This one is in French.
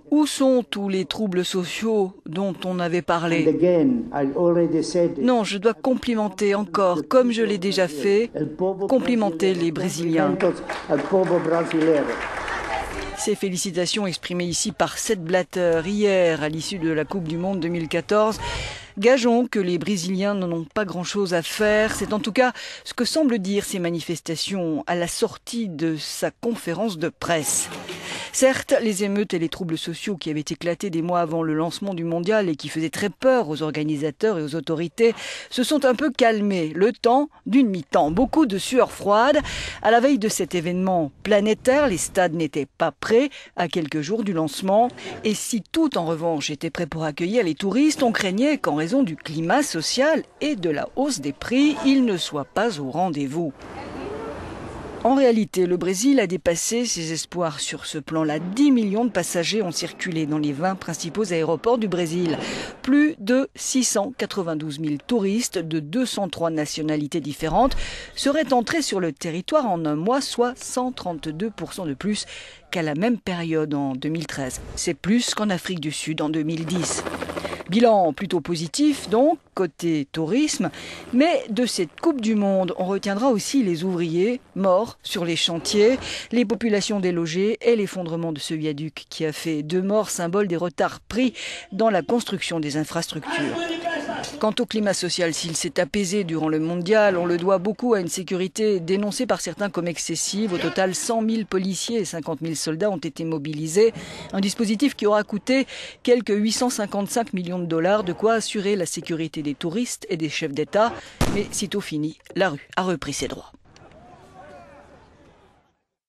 Où sont tous les troubles sociaux dont on avait parlé? Non, je dois complimenter encore, comme je l'ai déjà fait, complimenter les Brésiliens. Ces félicitations exprimées ici par Sepp Blatter hier à l'issue de la Coupe du Monde 2014. Gageons que les Brésiliens n'en ont pas grand-chose à faire. C'est en tout cas ce que semblent dire ces manifestations à la sortie de sa conférence de presse. Certes, les émeutes et les troubles sociaux qui avaient éclaté des mois avant le lancement du mondial et qui faisaient très peur aux organisateurs et aux autorités se sont un peu calmés, le temps d'une mi-temps. Beaucoup de sueur froide. À la veille de cet événement planétaire, les stades n'étaient pas prêts à quelques jours du lancement. Et si tout en revanche était prêt pour accueillir les touristes, on craignait qu'en raison du climat social et de la hausse des prix, ils ne soient pas au rendez-vous. En réalité, le Brésil a dépassé ses espoirs sur ce plan-là. 10 millions de passagers ont circulé dans les 20 principaux aéroports du Brésil. Plus de 692 000 touristes de 203 nationalités différentes seraient entrés sur le territoire en un mois, soit 132% de plus qu'à la même période en 2013. C'est plus qu'en Afrique du Sud en 2010. Bilan plutôt positif donc, côté tourisme, mais de cette Coupe du Monde, on retiendra aussi les ouvriers morts sur les chantiers, les populations délogées et l'effondrement de ce viaduc qui a fait 2 morts, symbole des retards pris dans la construction des infrastructures. Quant au climat social, s'il s'est apaisé durant le mondial, on le doit beaucoup à une sécurité dénoncée par certains comme excessive. Au total, 100 000 policiers et 50 000 soldats ont été mobilisés. Un dispositif qui aura coûté quelques 855 millions de dollars, de quoi assurer la sécurité des touristes et des chefs d'État. Mais sitôt fini, la rue a repris ses droits.